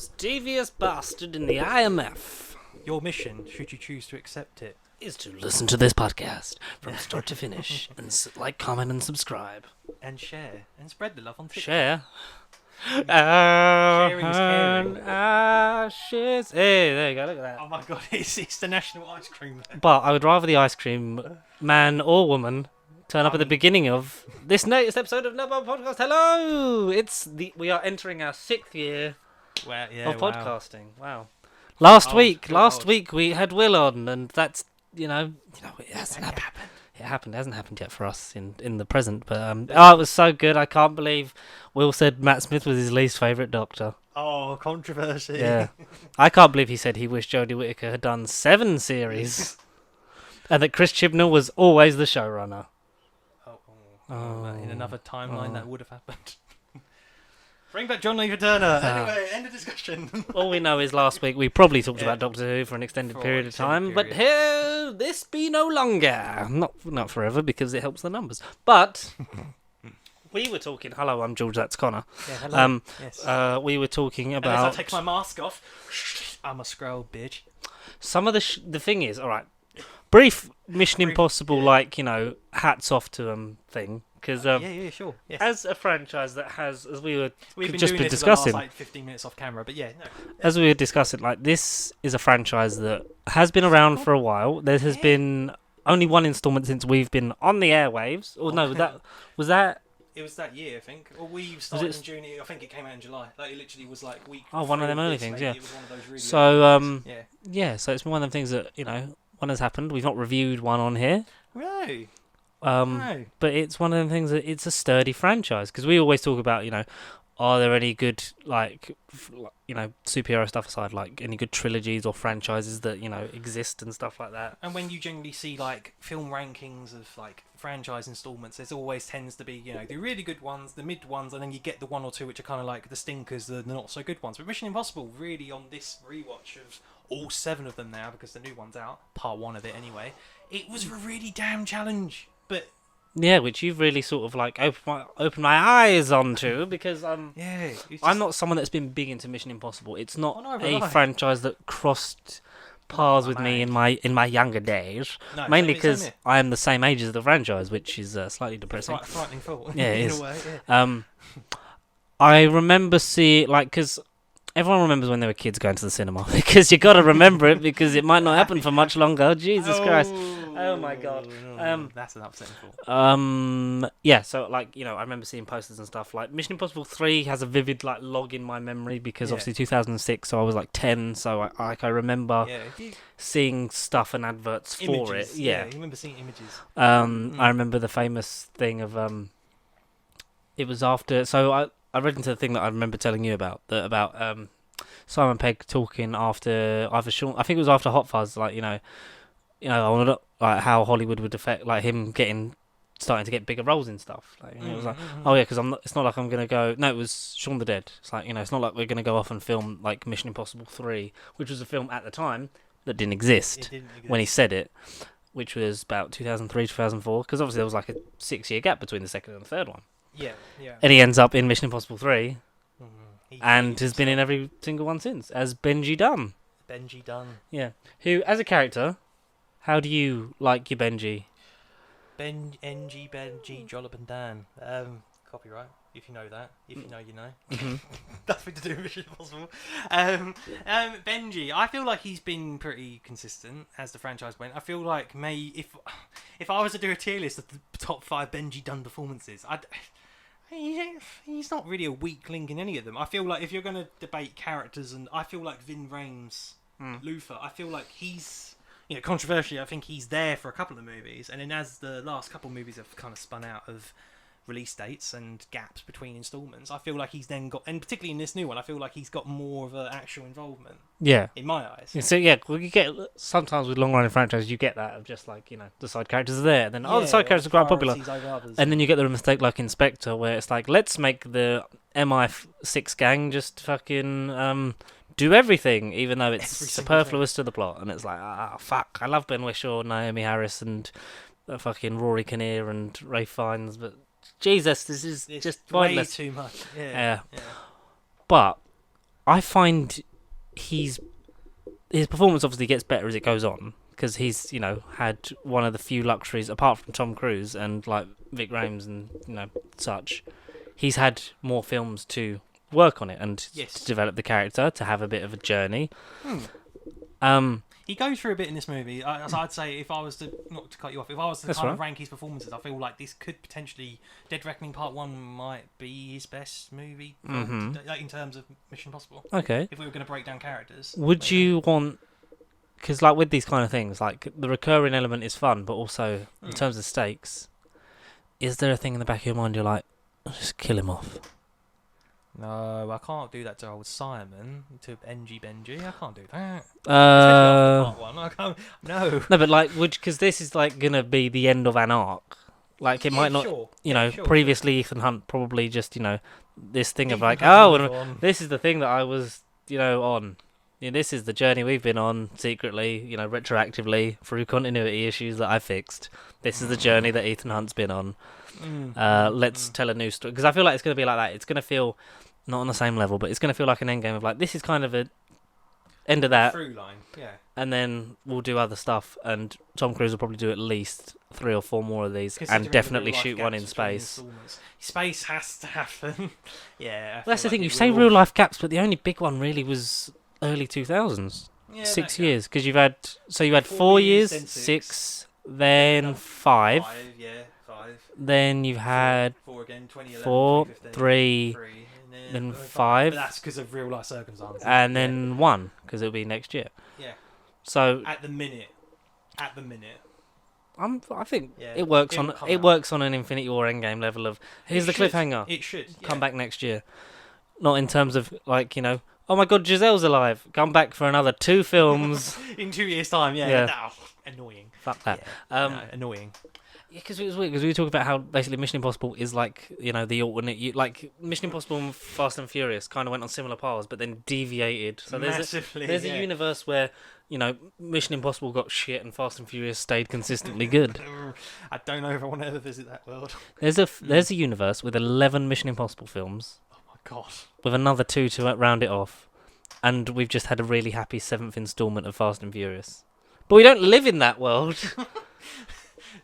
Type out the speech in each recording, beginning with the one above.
most devious bastard in the IMF Your mission, should you choose to accept it, is to listen to this podcast from start to finish and like, comment, and subscribe. and share, and spread the love on TikTok. Share. Sharing is caring. Ashes. Hey, there you go. Look at that. Oh my god, it's the national ice cream man. But I would rather the ice cream man or woman turn up at the beginning of this latest episode of Nubbo Podcast. Hello! We are entering our 6th year Well, yeah, of wow. podcasting. Wow. Last Old, week old. we had Will on, and that's it hasn't happened. It happened. It hasn't happened yet for us in the present. But it was so good. I can't believe Will said Matt Smith was his least favourite Doctor. Oh, controversy. Yeah. I can't believe he said he wished Jodie Whittaker had done 7 series, and that Chris Chibnall was always the showrunner. In another timeline, that would have happened. Bring back John Lever Turner. Anyway, end of discussion. All we know is last week we probably talked about Doctor Who for an extended For period of extended time, but period. here this be no longer. Not forever, because it helps the numbers. But we were talking. Hello, I'm George. That's Connor. Yeah, hello. Yes. We were talking And as about I take my mask off, I'm a scroll, bitch. some of the thing is, all right. Brief Mission Brief, Impossible, yeah. like, hats off to them thing, because Yeah, sure. Yes. as a franchise that has, as we were We've been just doing been this discussing, for the last, 15 minutes off camera, but yeah, no. as we were discussing, like, this is a franchise that has been around for a while. There has been only one installment since we've been on the airwaves. Or no, that was that. It was that year, I think. Or we started it- in June. I think it came out in July. Like, it literally was like week. Oh, one of 3 them early this, things, maybe. yeah. It was one of those really So early ones. Yeah. yeah, so it's been one of them things that one has happened. We've not reviewed one on here. No. No. But it's one of them things that it's a sturdy franchise, because we always talk about, are there any good, superhero stuff aside, like any good trilogies or franchises that, exist and stuff like that. And when you generally see like film rankings of like franchise installments, there's always tends to be the really good ones, the mid ones, and then you get the 1 or 2 which are kind of like the stinkers, the not so good ones. But Mission Impossible really on this rewatch of all 7 of them now, because the new one's out, part 1 of it anyway. It was a really damn challenge, but Yeah, which you've really sort of like opened my eyes onto, because yeah, it's just, I'm not someone that's been big into Mission Impossible. It's not neither a have I. franchise that crossed paths with me man. in my younger days. No, Mainly same because here. I am the same age as the franchise, which is slightly depressing. Frightening thought. Yeah, it in is. a way, yeah. I remember seeing, like, because everyone remembers when they were kids going to the cinema, because you got to remember it, because it might not happen for much longer. Jesus Christ. Oh my God. That's an upsetting thought. Yeah, so like, I remember seeing posters and stuff. Like Mission Impossible 3 has a vivid like log in my memory, because Yeah. obviously 2006, so I was like 10, so I remember Yeah, you- seeing stuff and adverts for images. it. Yeah. You remember seeing images. I remember the famous thing of it was after, so I read into the thing that I remember telling you about Simon Pegg talking after either Sean, I think it was after Hot Fuzz, like I wanted to, like how Hollywood would affect like him starting to get bigger roles in stuff. Like it was like, oh yeah, because it's not like I'm gonna go. No, it was Shaun the Dead. It's like it's not like we're gonna go off and film like Mission Impossible 3, which was a film at the time that didn't exist when he said it, which was about 2003 2004. Because obviously there was like a 6-year gap between the second and the third one. Yeah. And he ends up in Mission Impossible 3 He and has himself. been in every single one since as Benji Dunn. Benji Dunn. Yeah. Who, as a character, how do you like your Benji? Benji Jollop and Dan. Copyright. If you know that. If you know, you know. Mhm. Nothing to do with Mission Impossible. Benji, I feel like he's been pretty consistent as the franchise went. I feel like if I was to do a tier list of the top 5 Benji Dunn performances, he's not really a weak link in any of them. I feel like if you're going to debate characters, and I feel like Vin Rames, Luther, I feel like he's, controversially, I think he's there for a couple of movies, and then as the last couple of movies have kind of spun out of release dates and gaps between installments, I feel like he's then got, and particularly in this new one, I feel like he's got more of an actual involvement Yeah. in my eyes. So yeah, well, you get sometimes with long running franchises, you get that of just like the side characters are there, and then the side characters are quite popular, and then you get the mistake like Inspector, where it's like, let's make the MI6 gang just fucking do everything, even though it's Every single superfluous to the plot, and it's like, fuck, I love Ben Whishaw, Naomi Harris, and fucking Rory Kinnear and Ray Fiennes, but Jesus, this is It's just way pointless. too much. Yeah. Yeah. But I find his performance obviously gets better as it goes on because he's had one of the few luxuries apart from Tom Cruise and like Vic Rames and such. He's had more films to work on it and Yes. to develop the character, to have a bit of a journey. Hmm. He goes through a bit in this movie. So I'd say if I was to, not to cut you off, if I was to That's kind of right. rank his performances, I feel like this could potentially, Dead Reckoning Part 1 might be his best movie like in terms of Mission Impossible. Okay. If we were going to break down characters. Would you want? Because like with these kind of things, like the recurring element is fun, but also in terms of stakes, is there a thing in the back of your mind you're like, just kill him off? No, I can't do that to old Simon, to NG Benji. I can't do that. Uh, Part 1. I can't. No. no, but like, because this is like gonna be the end of an arc. Like it might not, Sure. previously Ethan Hunt probably just this thing of Ethan like, Hunt oh, move on. this is the thing that I was on. This is the journey we've been on secretly, retroactively through continuity issues that I fixed. This is the journey that Ethan Hunt's been on. Let's tell a new story, because I feel like it's going to be like that. It's going to feel not on the same level, but it's going to feel like an end game of like, this is kind of a end of that, Through line, yeah. and then we'll do other stuff. And Tom Cruise will probably do at least 3 or 4 more of these, Considering and the definitely real-life shoot one gaps in between space. installments. Space has to happen. Yeah. I That's the feel thing. like You it say will. real life gaps, but the only big one really was early 2000s. Yeah, 6 that- years, because you had 4 4 years, years, then 6, then No, 5, 5, 5. then you've had 4 again, 2011, 4, 2015, 3, 3, and then 5. 5, But that's because of real life circumstances. and then 1, because it'll be next year. Yeah. So At the minute. I think Yeah, it works it'll on come it out. works on an Infinity War Endgame level of here's the It should. cliffhanger. It should. Come yeah. back next year. Not in terms of like oh my god, Giselle's alive. Come back for another 2 films. In 2 years' time, yeah. Yeah. No, annoying. Fuck that. Yeah, no, annoying. Yeah, because it was weird. Because we were talking about how basically Mission Impossible is like the alternate. Like Mission Impossible and Fast and Furious kind of went on similar paths, but then deviated. So Massively. there's yeah. a universe where Mission Impossible got shit and Fast and Furious stayed consistently good. I don't know if I want to ever visit that world. There's a universe with 11 Mission Impossible films, Oh my god. with another 2 to round it off, and we've just had a really happy 7th installment of Fast and Furious. But we don't live in that world.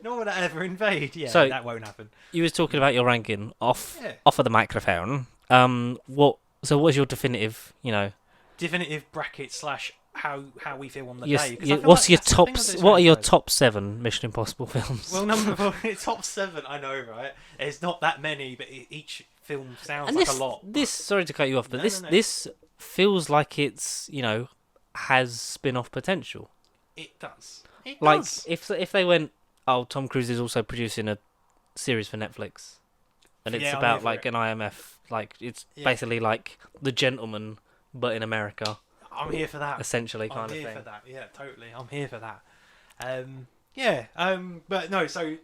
Nor would I ever invade. Yeah, So- that won't happen. You was talking about your ranking off Yeah. of the microphone. What's your definitive? Definitive bracket slash how we feel on the Your, day. 'cause I your, feel what's like your that's the top? thing with this What are your franchise. top 7 Mission Impossible films? Well, top 7. I know, right? There's not that many, but each film sounds and like this, a lot. this, sorry to cut you off, but No, this no. this feels like it's has spin-off potential. It does. It Like does. if they went, oh, Tom Cruise is also producing a series for Netflix, and it's Yeah, I'm about here for like it. an IMF, like it's Yeah. basically like The Gentleman, but in America, I'm here for that. essentially kind I'm of here thing. for that. Yeah, totally. I'm here for that. But no. So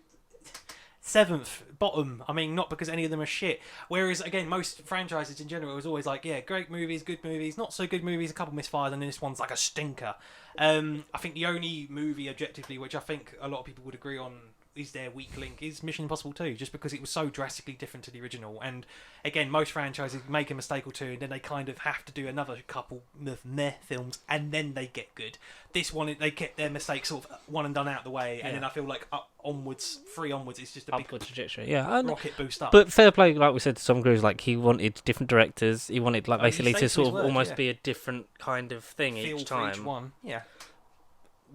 7th, bottom. I mean, not because any of them are shit. Whereas again, most franchises in general was always like, yeah, great movies, good movies, not so good movies, a couple misfires, and then this one's like a stinker. I think the only movie objectively, which I think a lot of people would agree on, is their weak link, is Mission Impossible 2, just because it was so drastically different to the original. And again, most franchises make a mistake or two, and then they kind of have to do another couple of meh films, and then they get good. This one, they kept their mistakes sort of one and done out the way, and Yeah. then I feel like onwards, 3 onwards, it's just a big Upward trajectory, yeah. rocket boost up. But fair play, like we said to Tom Cruise, like he wanted different directors. He wanted like Oh, he basically stays to to sort his of word, almost yeah. be a different kind of thing feel each for time. each one, yeah.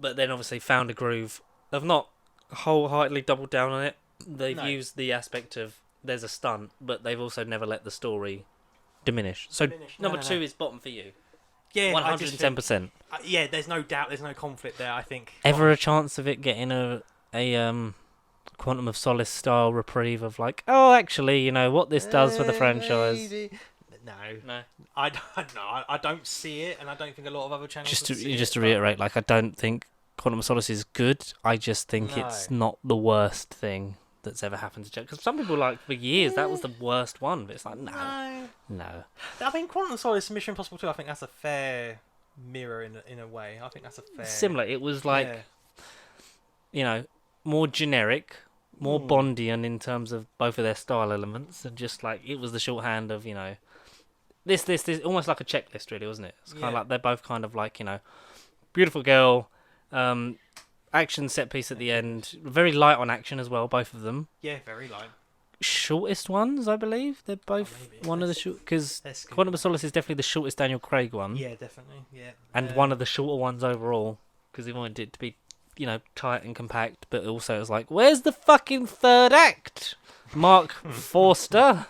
But then obviously found a groove. They've not wholeheartedly doubled down on it. They've No. used the aspect of there's a stunt, but they've also never let the story diminish. So Diminish. No, number no, 2 no. is bottom for you. Yeah, 110%. Yeah, there's no doubt, there's no conflict there. I think. Ever a chance of it getting a Quantum of Solace style reprieve of like, oh, actually, what this does for the franchise? No, No. I don't know. I don't see it, and I don't think a lot of other channels. Just would see to it, but- reiterate, like I don't think Quantum of Solace is good. I just think No. it's not the worst thing that's ever happened to Jack. Because some people like for years that was the worst one, but it's like no. I mean, Quantum of Solace, Mission Impossible 2, I think that's a fair mirror in a way. I think that's a fair. Similar. It was like Yeah. more generic, more Mm. Bondian in terms of both of their style elements, and just like it was the shorthand of this this, almost like a checklist, really, wasn't it? It's kind of Yeah. like they're both kind of like beautiful girl, action set piece at the end, very light on action as well, both of them. Yeah, very light. Shortest ones, I believe. They're both maybe. one of the short because That's good. Quantum of Solace is definitely the shortest Daniel Craig one, Yeah, definitely. Yeah. and one of the shorter ones overall because he wanted it to be, tight and compact, but also it was like, where's the fucking third act, Mark Forster?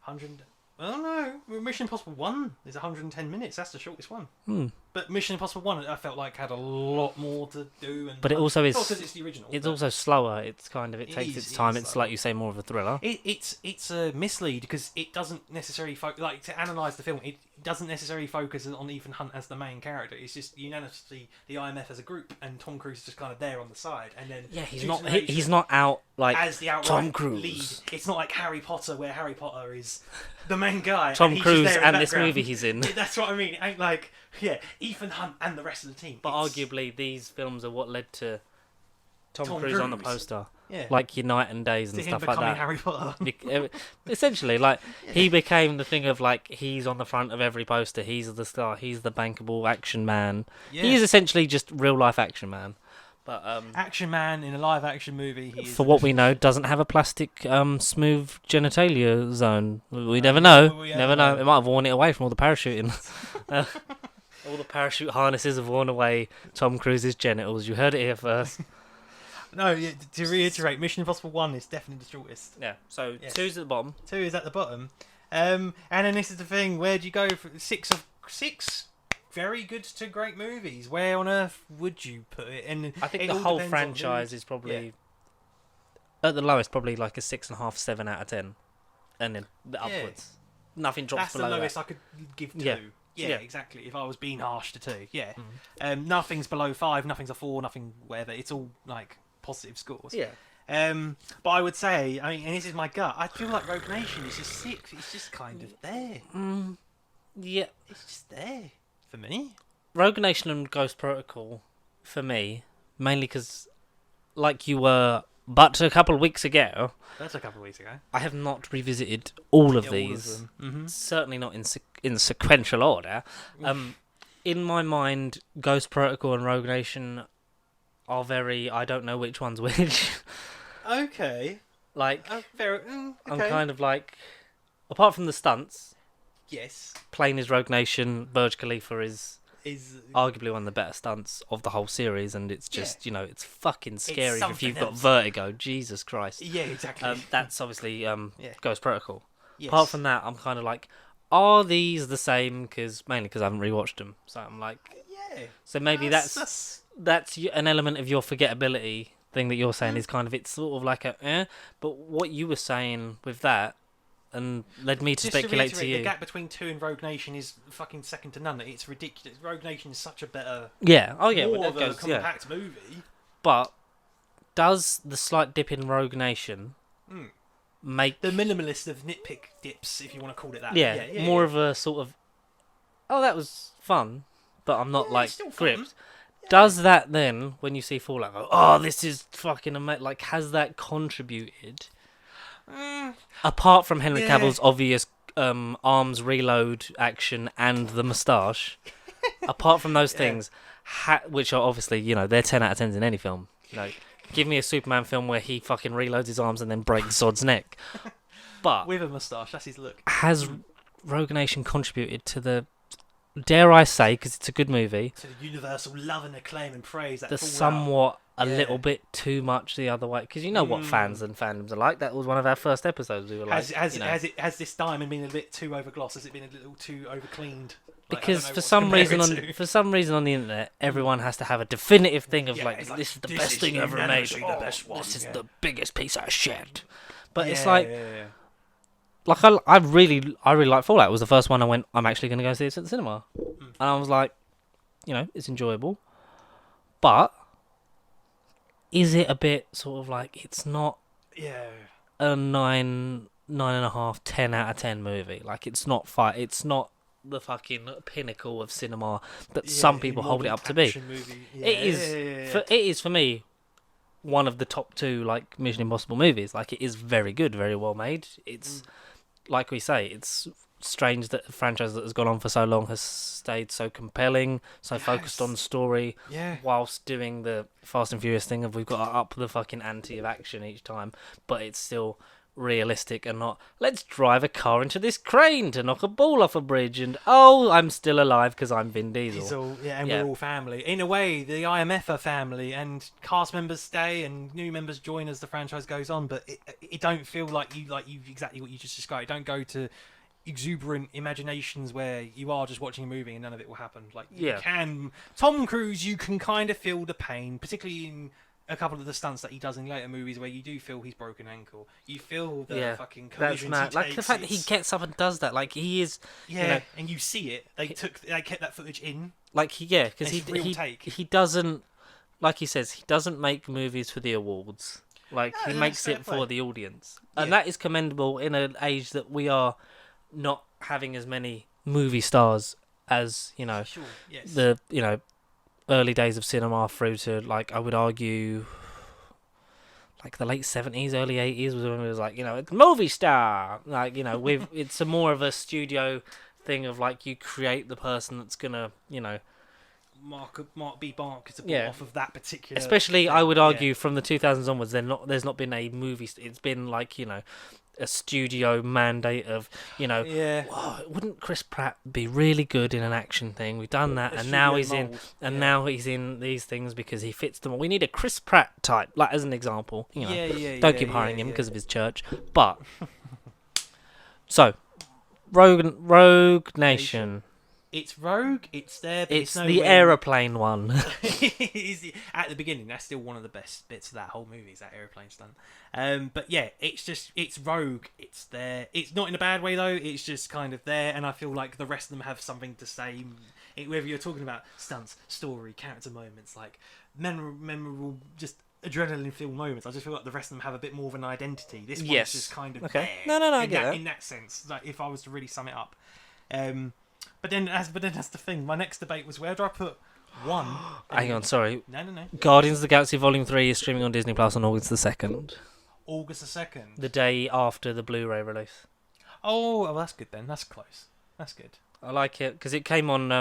100. Oh no, Mission Impossible 1 is 110 minutes. That's the shortest one. Hmm. But Mission Impossible 1, I felt like had a lot more to do. And But it also is. because it's the original. It's but also slower. It's kind of it It takes is, its it time. is It's slower. like you say, more of a thriller. It's a mislead because it doesn't necessarily like to analyze the film. It doesn't necessarily focus on Ethan Hunt as the main character. It's just unanimously the IMF as a group, and Tom Cruise is just kind of there on the side. And then Yeah, he's due not. to the He's nature- not out like as the outright Tom Cruise. lead. It's not like Harry Potter, where Harry Potter is the main guy. Tom and he's just Cruise there in and the this background. movie he's in. Yeah, that's what I mean. It ain't like Ethan Hunt and the rest of the team. But It's- arguably, these films are what led to Tom Tom Cruise on the Cruise. poster, yeah, like your Night and Days to and him stuff like becoming that. Harry Potter. Essentially, like he became the thing of like he's on the front of every poster. He's the star. He's the bankable action man. Yeah. He is essentially just real life action man. But Action man in a live action movie. He is for what we know, doesn't have a plastic smooth genitalia zone. We never know. we Never don't know. know. It might have worn it away from all the parachuting. All the parachute harnesses have worn away Tom Cruise's genitals. You heard it here first. No, to reiterate, Mission Impossible 1 is definitely the shortest. Yeah. So Yes. 2's at the bottom. 2 is at the bottom. And then this is the thing, where do you go for six very good to great movies? Where on earth would you put it? And I think it the all whole depends on franchise is probably at the lowest, probably like a 6.5, 7 out of 10, and then upwards. Nothing drops That's the below lowest that. I could give 2. Yeah. Yeah, Yeah. exactly. If I was being harsh to 2, yeah. Mhm. Nothing's below 5, nothing's a 4, nothing whatever. It's all like positive scores. Yeah. But I would say, I mean, and this is my gut, I feel like Rogue Nation is just 6. It's just kind of there. Yeah. It's just there for me. Rogue Nation and Ghost Protocol, for me, mainly because, like you were, but a couple of weeks ago, That's a couple of weeks ago. I have not revisited all of Yeah, these. them. Mm-hmm. Certainly not in sequential order. In my mind, Ghost Protocol and Rogue Nation are very. I don't know which one's which. Okay. Like, Fair. I'm kind of like, apart from the stunts, Yes. plain is Rogue Nation. Burj Khalifa is Is arguably one of the better stunts of the whole series, and it's just it's fucking scary if something you've got else. vertigo. Jesus Christ. yeah, exactly. That's obviously Yeah. Ghost Protocol. Yes. Apart from that, I'm kind of like, are these the same? Mainly because I haven't rewatched them, so I'm like, yeah. so maybe that's an element of your forgettability thing that you're saying is kind of, it's sort of like but what you were saying with that and led me to Just speculate to reiterate, you. the gap between 2 and Rogue Nation is fucking second to none. It's ridiculous. Rogue Nation is such a better, Yeah. Oh yeah. more Well, of that a goes, yeah. compact movie. But does the slight dip in Rogue Nation make The minimalist of nitpick dips, if you want to call it that. yeah, more of a sort of, oh, that was fun, but I'm not Yeah, like it's still fun. gripped. Does that then, when you see Fallout, go, oh, this is fucking amazing? Like, has that contributed? Apart from Henry Yeah. Cavill's obvious arms reload action and the moustache, apart from those things, which are obviously, they're 10 out of 10s in any film. Give me a Superman film where he fucking reloads his arms and then breaks Zod's neck. But with a moustache, that's his look. has Rogue Nation contributed to the, dare I say, because it's a good movie, To the universal love and acclaim and praise that the Fallout. somewhat a Yeah. little bit too much the other way? Because you know what fans and fandoms are like. That was one of our first episodes. We were like, Has this diamond been a bit too overglossed? Has it been a little too overcleaned? because for some reason on the internet, everyone has to have a definitive thing of Yeah, like, it's like, this is the this best is thing ever made. unanimously the Oh, best one, this is yeah. the biggest piece of shit. But it's Yeah, like, yeah. like I really like Fallout. It was the first one I went, I'm actually going to go see it at the cinema, and I was like, it's enjoyable, but is it a bit sort of like, it's not Yeah. a 9.5, 10 out of 10 movie. Like, it's not it's not the fucking pinnacle of cinema that some people hold it up to be. It is for me one of the top 2 like Mission Impossible movies. Like, it is very good, very well made. It's like we say, it's strange that a franchise that has gone on for so long has stayed so compelling, so focused on story, Yeah. whilst doing the Fast and Furious thing of we've got to up the fucking ante of action each time, but it's still realistic and not let's drive a car into this crane to knock a ball off a bridge and oh I'm still alive because I'm Vin Diesel. And Yeah. we're all family. In a way, the IMF are family, and cast members stay and new members join as the franchise goes on. But it don't feel like you exactly what you just described. Don't go to exuberant imaginations where you are just watching a movie and none of it will happen. Like you Yeah. can Tom Cruise, you can kind of feel the pain, particularly in a couple of the stunts that he does in later movies where you do feel his broken ankle. You feel the fucking That's collisions mad. he Like takes. the fact that he gets up and does that, like he is, yeah, know, and you see it. They kept that footage in. like because It's real take. he doesn't, like he says, he doesn't make movies for the awards. Like No, he no, makes fair it play. for the audience, and Yeah. that is commendable in an age that we are not having as many movie stars as Sure. Yes. the early days of cinema through to like I would argue like the late 70s, early 80s was when it was like it's movie star, like with it's a more of a studio thing of like you create the person that's gonna be marketable Yeah. off of that particular. especially thing. I would Yeah. argue from the 2000s onwards there's not been a movie it's been like a studio mandate of Yeah. "Whoa, wouldn't Chris Pratt be really good in an action thing? We've done that, A and now studio he's in, mould. and Yeah. now he's in these things because he fits them all. We need a Chris Pratt type, like as an example. Yeah. Don't keep hiring him because of his church. But so, Rogue Nation. It's Rogue. It's there. But It's it's the nowhere- aeroplane one. At the beginning, that's still one of the best bits of that whole movie. Is that airplane stunt? But yeah, it's Rogue. It's there. It's not in a bad way though. It's just kind of there, and I feel like the rest of them have something to say. Whether you're talking about stunts, story, character moments, like memorable, just adrenaline-filled moments. I just feel like the rest of them have a bit more of an identity. This Yes. one's just kind of Okay. there. No, I in get that. In that sense, like if I was to really sum it up. But then that's the thing. My next debate was where do I put one? Hang on, sorry. No. Guardians of the Galaxy Volume 3 is streaming on Disney Plus on August the 2nd, August the 2nd. the day after the Blu-ray release. Oh, well, that's good then. That's close. That's good. I like it because it came on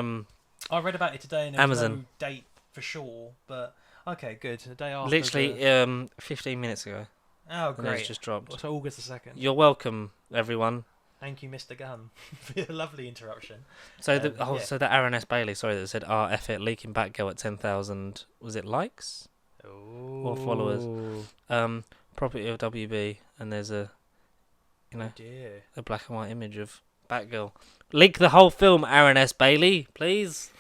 I read about it today and there was Amazon. no date for sure, but okay, good. The day after. literally 15 minutes ago. Oh, And it's great. just dropped. So August the 2nd. You're welcome, everyone. Thank you, Mr. Gunn, for your lovely interruption. So Yeah. so the Aaron S. Bailey, sorry, that said F it leaking Batgirl at 10,000. Was it likes? Oh. followers. Property of WB, and there's a Oh dear. a black and white image of Batgirl. Leak the whole film, Aaron S. Bailey, please.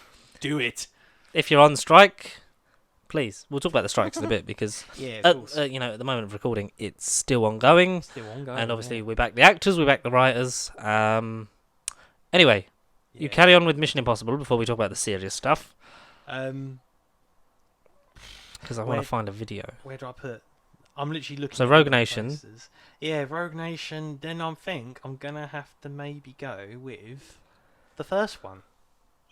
Do it. If you're on strike, please. We'll talk about the strikes in a bit because Yeah, of at, course. at the moment of recording, it's still ongoing. Still ongoing. And obviously, yeah. we back the actors, we back the writers. Anyway, you carry on with Mission Impossible before we talk about the serious stuff, because I want Where- to find a video. Where do I put? I'm literally looking. So at Rogue all the Nation. posters. Yeah, Rogue Nation. Then I think I'm gonna have to maybe go with the first one.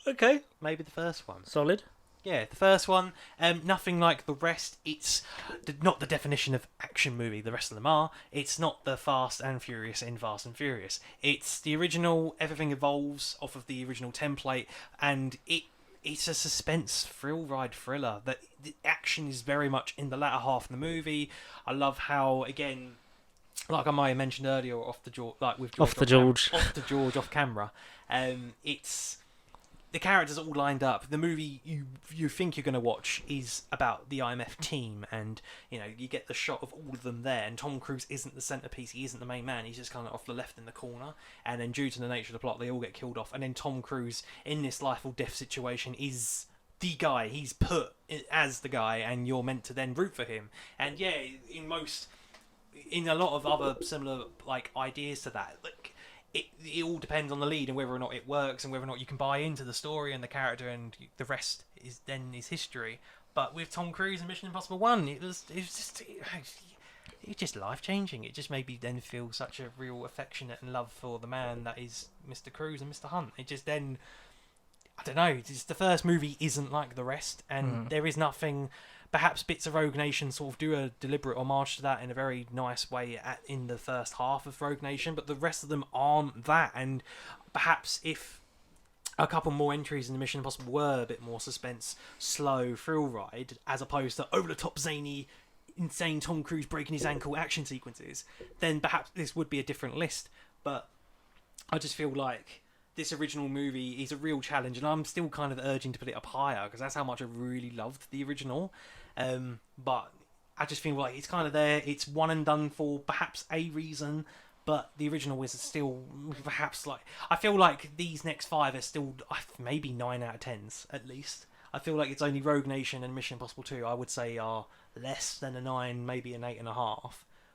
Okay. Maybe the first one. Solid. Yeah, the first one. Nothing like the rest. It's not the definition of action movie. The rest of them are. It's not the Fast and Furious in Fast and Furious. It's the original. Everything evolves off of the original template, and it's a suspense thrill ride thriller. That the action is very much in the latter half of the movie. I love how again, like I might have mentioned earlier, off the George, like with George Off the George. off the George off camera. It's the characters are all lined up. The movie you think you're going to watch is about the IMF team, and you get the shot of all of them there. And Tom Cruise isn't the centerpiece; he isn't the main man. He's just kind of off the left in the corner. And then, due to the nature of the plot, they all get killed off. And then Tom Cruise, in this life or death situation, is the guy. He's put as the guy, and you're meant to then root for him. And yeah, in a lot of other similar like ideas to that, like. It all depends on the lead and whether or not it works and whether or not you can buy into the story and the character, and the rest is history. But with Tom Cruise and Mission Impossible 1, it was just life changing. It just made me then feel such a real affectionate and love for the man that is Mr. Cruise and Mr. Hunt. It just then, I don't know, just the first movie isn't like the rest, and there is nothing perhaps bits of Rogue Nation sort of do a deliberate homage to that in a very nice way in the first half of Rogue Nation, but the rest of them aren't that. And perhaps if a couple more entries in the Mission Impossible were a bit more suspense, slow thrill ride, as opposed to over the top zany, insane Tom Cruise breaking his ankle action sequences, then perhaps this would be a different list. But I just feel like this original movie is a real challenge, and I'm still kind of urging to put it up higher because that's how much I really loved the original. But I just feel like it's kind of there. It's one and done for perhaps a reason, but the original is still perhaps like, I feel like these next 5 are still maybe 9 out of 10s at least. I feel like it's only Rogue Nation and Mission Impossible 2 I would say are less than a 9, maybe an 8.5.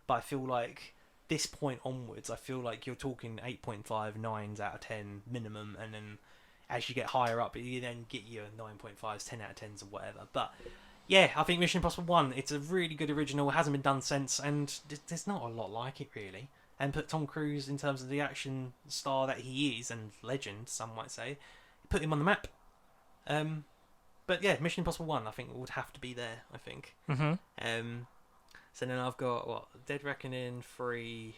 But I feel like this point onwards, I feel like you're talking 8.5, 9s out of 10 minimum, and then as you get higher up, you then get your 9.5s, 10 out of 10s, or whatever. But yeah, I think Mission Impossible 1, it's a really good original. It hasn't been done since, and there's not a lot like it really. And put Tom Cruise, in terms of the action star that he is, and legend, some might say, put him on the map. But yeah, Mission Impossible 1, I think would have to be there. I think. So then I've got Dead Reckoning 3,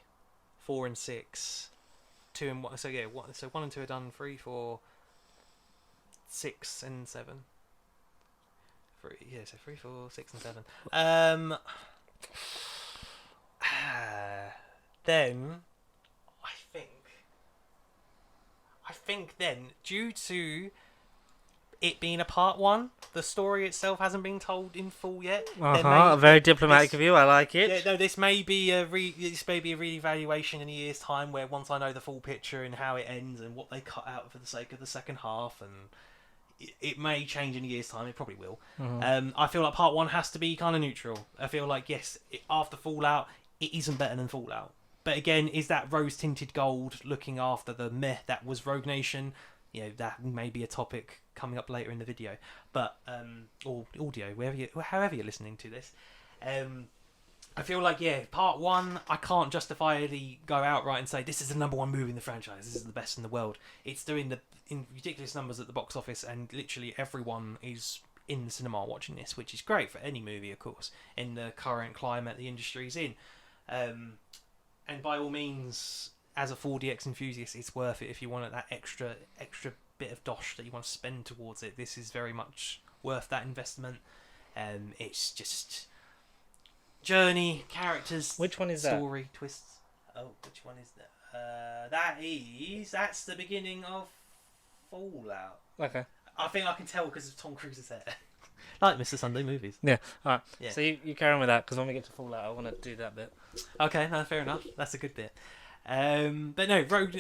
4 and 6, 2 and 1. So yeah, 1 and 2 are done. 3, 4, 6 and 7. 3, yeah, so 3, 4, 6 and 7. Then I think then, due to it being a part 1, the story itself hasn't been told in full yet. Very diplomatic of you. I like it. Yeah, no, this may be a reevaluation in a year's time, where once I know the full picture and how it ends and what they cut out for the sake of the second half, and it may change in a year's time. It probably will. I feel like part 1 has to be kind of neutral. I feel like yes, after Fallout, it isn't better than Fallout. But again, is that rose-tinted gold looking after the meh that was Rogue Nation? You know, that may be a topic coming up later in the video, but or audio, however you're listening to this. I feel like part 1, I can't justifiably go outright and say this is the number 1 movie in the franchise. This is the best in the world. It's doing in ridiculous numbers at the box office, and literally everyone is in the cinema watching this, which is great for any movie, of course, in the current climate the industry's in. And by all means, as a 4DX enthusiast, it's worth it if you want that extra bit of dosh that you want to spend towards it. This is very much worth that investment. It's just journey, characters. Which one is story, twists. Oh, which one is that? That's the beginning of Fallout. Okay. I think I can tell because Tom Cruise is there. Like Mr. Sunday Movies. Yeah, alright. Yeah. So you carry on with that, because when we get to Fallout, I want to do that bit. Okay, no, fair enough. That's a good bit. But no, Rogue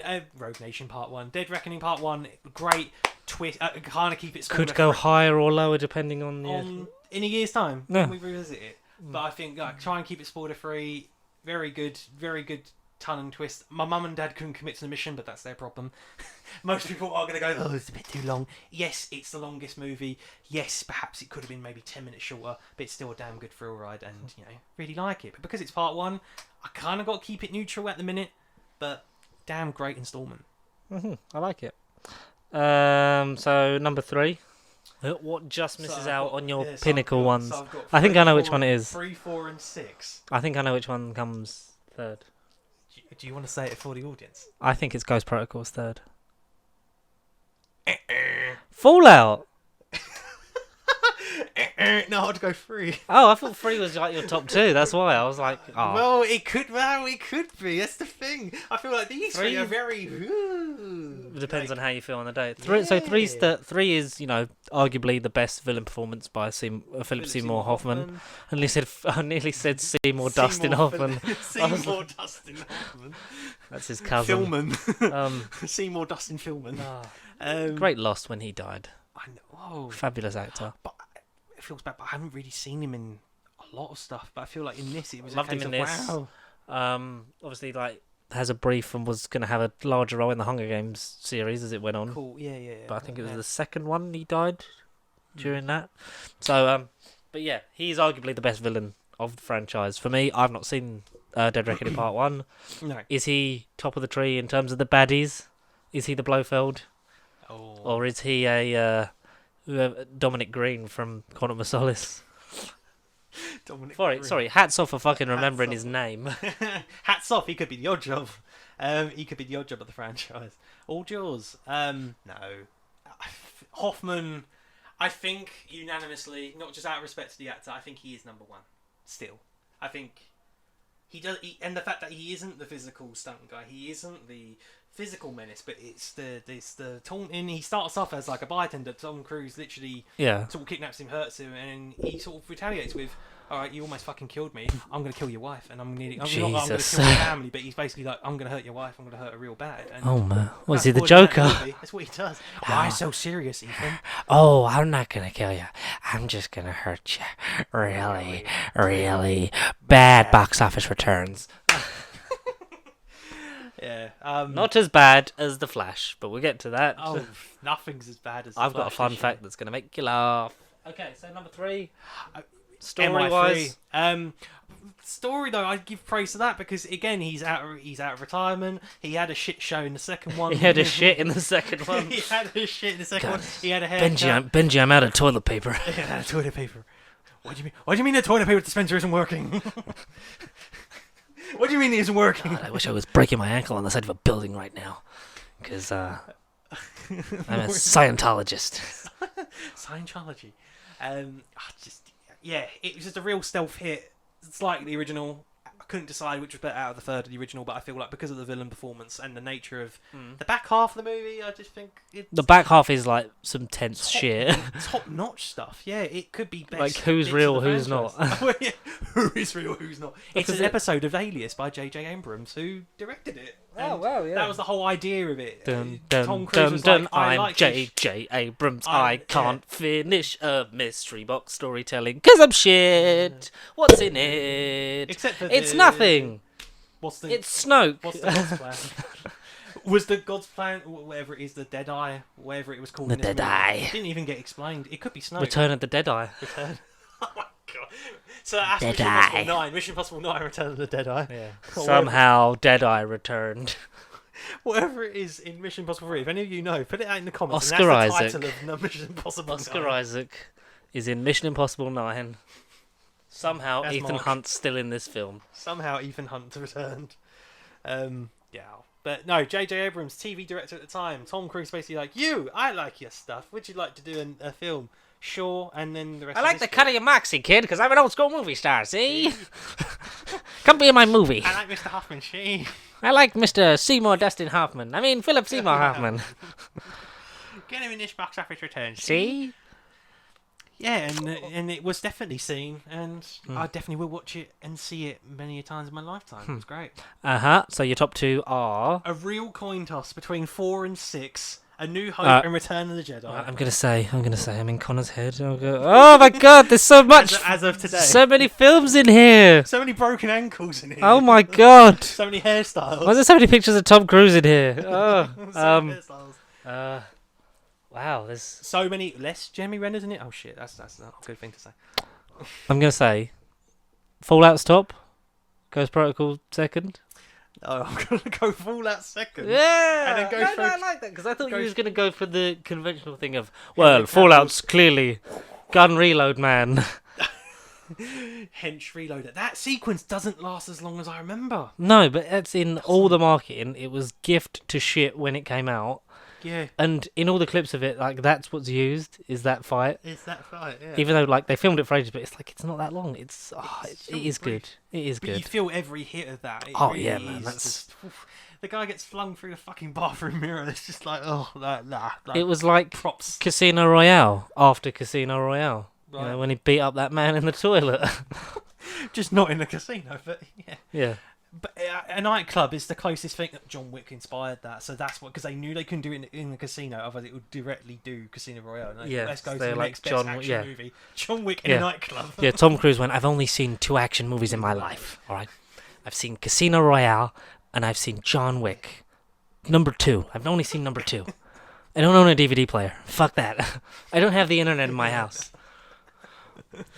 Nation Part 1. Dead Reckoning Part 1, great twist. Kind of keep it Could go higher or lower depending on the... in a year's time, when we revisit it. Mm. But I think try and keep it spoiler-free. Very good turn and twist. My mum and dad couldn't commit to the mission, but that's their problem. Most people are going to go, oh, it's a bit too long. Yes, it's the longest movie. Yes, perhaps it could have been maybe 10 minutes shorter, but it's still a damn good thrill ride, and really like it. But because it's part 1, I kind of got to keep it neutral at the minute, but damn great installment. I like it. So number 3. What just misses out on your pinnacle ones? So I think I know which one it is. 3, 4 and 6. I think I know which one comes third. Do you want to say it for the audience? I think it's Ghost Protocol's third. Fallout! No, I'd go 3. Oh, I thought 3 was like your top 2. That's why I was like, oh. Well, it could be. That's the thing. I feel like these 3 are very. It depends on how you feel on the day. So 3 is, arguably the best villain performance by Philip Seymour Hoffman. I nearly said Seymour Dustin Hoffman. Seymour Dustin Hoffman. That's his cousin. Philman. Seymour Dustin Philman. Great loss when he died. I know. Whoa. Fabulous actor. But it feels bad, but I haven't really seen him in a lot of stuff. But I feel like in this, it was Loved a case him in of this. wow. Obviously, has a brief and was going to have a larger role in the Hunger Games series as it went on. Cool, yeah. But I think it was the second one he died during that. So, but yeah, he's arguably the best villain of the franchise. For me, I've not seen Dead Reckoning Part 1. No. Is he top of the tree in terms of the baddies? Is he the Blofeld? Oh. Or is he a Dominic Green from Quantum of Solace? Dominic Sorry, Green. sorry. Hats off for fucking remembering off. his name. Hats off. He could be the odd job. He could be the odd job of the franchise. All Jaws. No. Hoffman. I think unanimously, not just out of respect to the actor, I think he is number one. Still, I think he does. And the fact that he isn't the physical stunt guy, he isn't the physical menace, but it's the taunting. He starts off as like a bartender. Tom Cruise literally Yeah. sort of kidnaps him, hurts him, and he sort of retaliates with, "All right, you almost fucking killed me. I'm gonna kill your wife, and I'm not gonna Jesus. kill your family." But he's basically like, "I'm gonna hurt your wife. I'm gonna hurt her real bad." And Oh man, was that's he the what in that Joker? movie. That's what he does. Why so serious, Ethan? Oh, I'm not gonna kill you. I'm just gonna hurt you. Really, really bad box office returns. Yeah. Not as bad as The Flash, but we'll get to that. Oh, nothing's as bad as. I've got a Flash fun this fact that's gonna make you laugh. Okay, so number 3. Uh, Story MI3. wise, Story though, I'd give praise to that because again, he's out of retirement. He had a shit show in the second one. he had a shit in the second one. He had a shit in the second God. one. He had a haircut. Benji, I'm out of toilet paper. He had toilet paper. What do you mean? What do you mean the toilet paper dispenser isn't working? What do you mean it isn't working? God, I wish I was breaking my ankle on the side of a building right now, because I'm a Scientologist. Scientology. It was just a real stealth hit. It's like the original. I couldn't decide which was better out of the third of the original, but I feel like because of the villain performance and the nature of the back half of the movie, I just think it's The back half is like some tense shit. top-notch stuff. Yeah, it could be best. Like, who's bits real, of the who's franchise. Well, yeah, who is real, who's not? It's Because an episode of Alias by J.J. Abrams, who directed it. And wow, yeah. that was the whole idea of it. Dun, Tom dun, Cruise dun, was dun, like, I I'm like this J.J. Abrams. I'm- I can't finish a mystery box storytelling because I'm shit. What's in it? Except for It's the- nothing. What's the It's Snoke. What's the God's plan? Was the God's plan, whatever it is, the Deadeye, whatever it was called? The in this movie? Deadeye. It didn't even get explained. It could be Snoke. Return of the Deadeye. Return. Oh my god. So that's Mission Deadeye. Impossible 9. Mission Impossible 9, Return of the Deadeye. Yeah. Or Somehow Deadeye returned. Whatever it is in Mission Impossible 3, if any of you know, put it out in the comments. Oscar and that's Isaac. the title of Mission Impossible Oscar 9. Isaac is in Mission Impossible 9. Somehow That's Ethan Mark. Hunt's still in this film. Somehow Ethan Hunt returned. Yeah. But no, J.J. Abrams, TV director at the time. Tom Cruise basically like, I like your stuff. Would you like to do a film? Sure. And then the rest I is like the history. cut of your moxie, kid, because I'm an old school movie star, see? Come be in my movie. I like Mr. Hoffman. She. I like Mr. Seymour Dustin Hoffman. I mean, Philip Seymour Hoffman. Get him in this box office return. See? Yeah, and it was definitely seen, and I definitely will watch it and see it many a times in my lifetime. It was great. Uh-huh. So your top 2 are... A real coin toss between 4 and 6. A New Hope and Return of the Jedi. I'm gonna say, I'm in Connor's head. Oh my god, there's so much! As of today. So many films in here! So many broken ankles in here. Oh my god! So many hairstyles. Why is there so many pictures of Tom Cruise in here? Oh, So many hairstyles. wow, there's... So many less Jeremy Renner's in it. Oh shit, that's not a good thing to say. I'm gonna say, Fallout's top, Ghost Protocol second. Oh, I'm gonna go Fallout second. Yeah, And then go for- I like that because I thought you go was for- gonna go for the conventional thing of, Henry well, Cavill's- Fallout's clearly gun reload man. Hench Reloaded. That sequence doesn't last as long as I remember. No, but that's in all the marketing. It was gift to shit when it came out, Yeah. and in all the clips of it, like that's what's used is that fight. Is that right? Yeah. Even though like they filmed it for ages, but it's like it's not that long. It short is and brief. good. It is But you good. feel every hit of that. It Oh, really yeah, man, is that's- just- oof. The guy gets flung through the fucking bathroom mirror. It's just like, oh, nah. It was like props. Casino Royale after Casino Royale. You Right. know, when he beat up that man in the toilet. Just not in the casino, but yeah. Yeah. But a nightclub is the closest thing that John Wick inspired that. So that's what, because they knew they couldn't do it in the casino, otherwise it would directly do Casino Royale. And Yeah, let's go to they're the like next best John- action yeah. movie. John Wick in Yeah. a nightclub. Yeah, Tom Cruise went, I've only seen 2 action movies in my life, alright? I've seen Casino Royale, and I've seen John Wick. Number 2. I've only seen number 2. I don't own a DVD player. Fuck that. I don't have the internet in my house.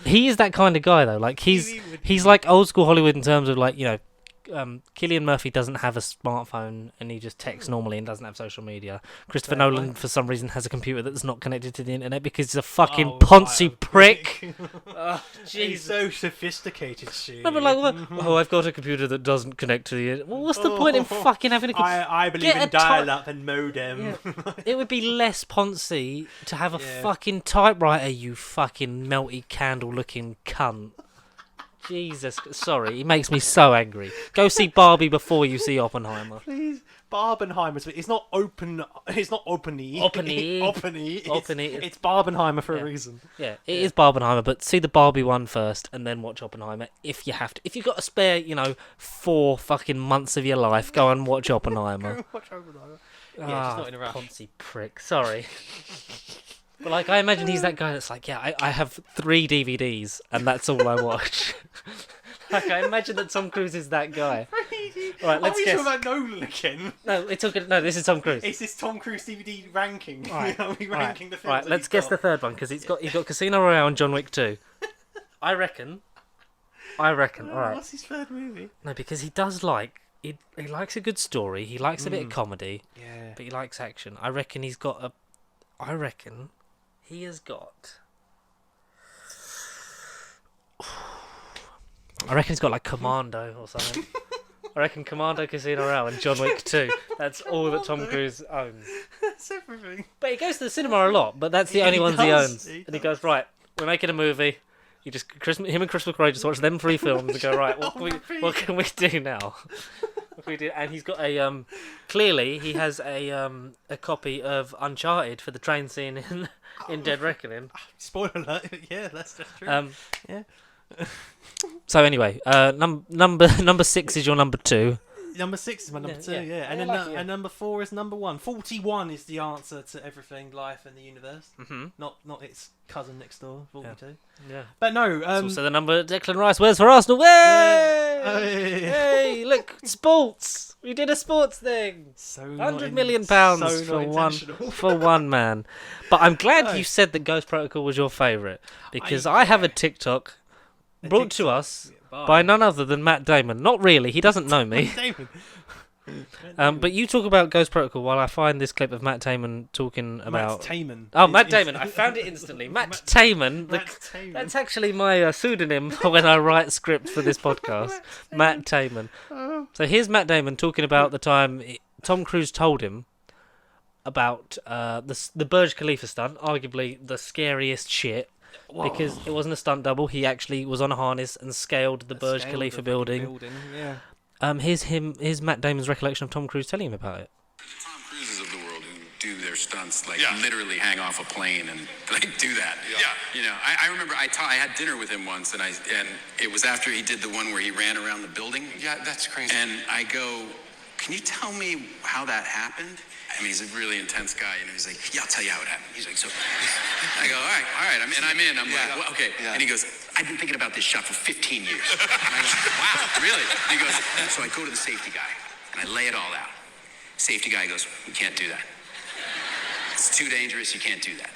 He is that kind of guy, though. Like, he's like old school Hollywood in terms of, like, you know, Cillian Murphy doesn't have a smartphone and he just texts normally and doesn't have social media. Christopher Fair Nolan, point. for some reason, has a computer that's not connected to the internet because he's a fucking Oh, poncy right, prick. Oh, He's Jesus. so sophisticated, shit. No, but like, oh, I've got a computer that doesn't connect to the internet. Well, what's the point in fucking having a computer? I believe Get in a dial-up and modem. Yeah. It would be less poncy to have a Yeah. fucking typewriter, you fucking melty candle-looking cunt. Jesus, sorry, he makes me so angry. Go see Barbie before you see Oppenheimer. Please, Barbenheimer's. It's not open. It's not openly. Openly. Openly. It's Barbenheimer for Yeah. a reason. Yeah, it is Barbenheimer, but see the Barbie one first and then watch Oppenheimer if you have to. If you've got to spare, 4 fucking months of your life, go and watch Oppenheimer. Go watch Oppenheimer. Yeah, just not in a rush. Poncy prick, sorry. But like, I imagine he's that guy that's like, yeah, I have 3 DVDs and that's all I watch. Like, I imagine that Tom Cruise is that guy. Right, let's Are we guess. talking about Nolan again? No, this is Tom Cruise. Is this Tom Cruise DVD ranking? Right, Are we ranking the films? Right, that let's he's guess the got? third one because he's got Casino Royale and John Wick 2. I reckon. All right. What's his third movie? No, because he does like he likes a good story. He likes a bit of comedy, Yeah. but he likes action. I reckon he has got. I reckon he's got like Commando or something. I reckon Commando, Casino Royale, and John Wick 2. That's all that Tom Cruise owns. That's everything. But he goes to the cinema a lot. But that's the He only ones he does, owns. he And he goes, right, we're making a movie. You just him and Chris McRae just watch them 3 films and go, right, what can we do now? What can we do? And he's got a clearly he has a copy of Uncharted for the train scene in Dead Reckoning. Spoiler alert. Yeah, that's just true. Yeah. So anyway, number 6 is your number 2. Number 6 is my number 2, yeah. And, I then like it, yeah. and number 4 is number 1. 41 is the answer to everything, life, and the universe. Mm-hmm. Not its cousin next door, 42. Yeah. But no, It's also the number Declan Rice wears for Arsenal. Hey! Hey! Hey, look, sports. We did a sports thing. So £100 million for one man. But I'm glad No. you said that Ghost Protocol was your favourite because I have a TikTok brought to us by none other than Matt Damon. Not really, he doesn't know me. Damon. But you talk about Ghost Protocol while I find this clip of Matt Damon talking about. Matt Damon. Oh, Matt Damon! I found it instantly. Matt Damon. Matt Damon. That's actually my pseudonym for when I write scripts for this podcast. Matt Damon. So here's Matt Damon talking about the time Tom Cruise told him about the Burj Khalifa stunt, arguably the scariest shit. Because it wasn't a stunt double, he actually was on a harness and scaled the Burj Khalifa building. Yeah. Here's Matt Damon's recollection of Tom Cruise telling him about it. Tom Cruises of the world who do their stunts, literally hang off a plane and do that. Yeah. I remember I had dinner with him once, and it was after he did the one where he ran around the building. Yeah, that's crazy. And I go, can you tell me how that happened? I mean, he's a really intense guy, and he's like, yeah, I'll tell you how it happened. He's like, so I go, all right, I'm in. I'm like, well, okay. Yeah. And he goes, I've been thinking about this shot for 15 years. And I go, wow, really? And he goes, so I go to the safety guy, and I lay it all out. Safety guy goes, you can't do that. It's too dangerous, you can't do that.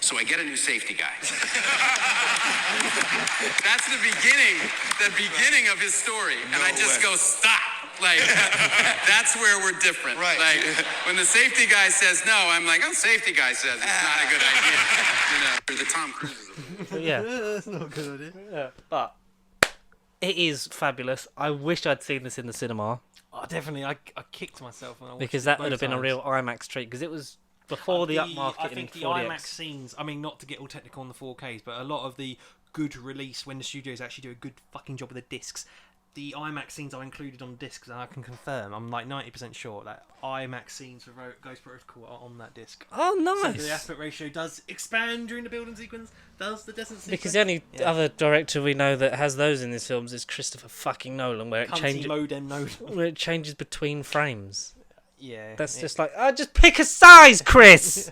So I get a new safety guy. That's the beginning of his story. And I just go, stop. Like, that's where we're different. Right. Like, when the safety guy says no, I'm like, oh, safety guy says it's not a good idea. The Tom Cruise. Yeah. That's not a good idea. Yeah. But it is fabulous. I wish I'd seen this in the cinema Oh, definitely. I kicked myself when I watched because it that both would have been a times. real IMAX treat because it was before the upmarket I in think the 4DX. IMAX scenes, I mean, not to get all technical on the 4Ks, but a lot of the good release when the studios actually do a good fucking job with the discs, the IMAX scenes are included on discs, and I can confirm, I'm like 90% sure that IMAX scenes for Ghost Protocol are on that disc. Oh, So nice. the aspect ratio does expand during the building sequence, does the descent sequence. Because the only other director we know that has those in his films is Christopher fucking Nolan, where Cunty modem node. where it changes between frames. Yeah. That's just like, just pick a size, Chris.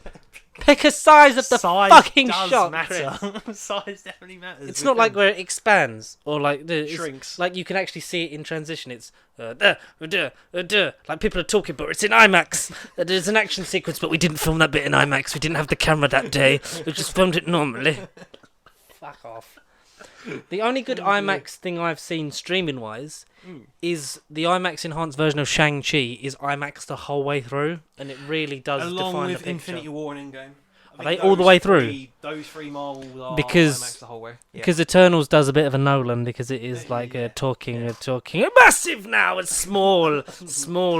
Pick a size of the size fucking does shot, matter. Chris. Size definitely matters. It's not like where it expands or like it's Shrinks. Like you can actually see it in transition. It's like people are talking, but it's in IMAX. There's an action sequence, but we didn't film that bit in IMAX. We didn't have the camera that day. We just filmed it normally. Fuck off. The only good IMAX thing I've seen streaming wise is the IMAX enhanced version of Shang-Chi is IMAX the whole way through, and it really does Along define with the picture. Infinity War and Endgame. Are they all the way through? Those three Marvels are Because- IMAX the whole way. Yeah. Because Eternals does a bit of a Nolan because it is like talking. Massive now. It's small,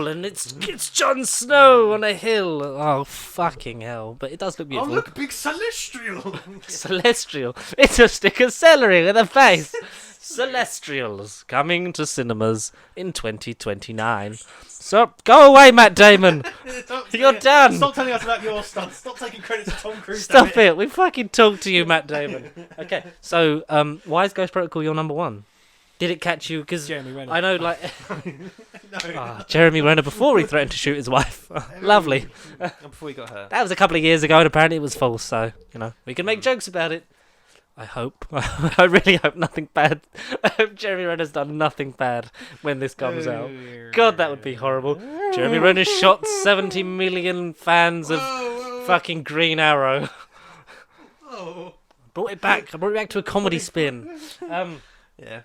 and it's Jon Snow on a hill. Oh fucking hell! But it does look Oh beautiful. look, big celestial. Celestial. It's a stick of celery with a face. Celestials coming to cinemas in 2029. So go away, Matt Damon. You're done. Stop telling us about your stuff. Stop taking credit to Tom Cruise. Stop it. We fucking talked to you, Matt Damon. Okay. So why is Ghost Protocol your number one? Did it catch you? Because Jeremy Renner. I know, like, No. Jeremy Renner before he threatened to shoot his wife. Lovely. Before he got hurt. That was a couple of years ago, and apparently it was false. So we can make jokes about it. I hope. I really hope nothing bad. I hope Jeremy Renner's done nothing bad when this comes out. God, that would be horrible. Jeremy Renner shot 70 million fans of fucking Green Arrow. Oh. Brought it back. I brought it back to a comedy spin. Yeah.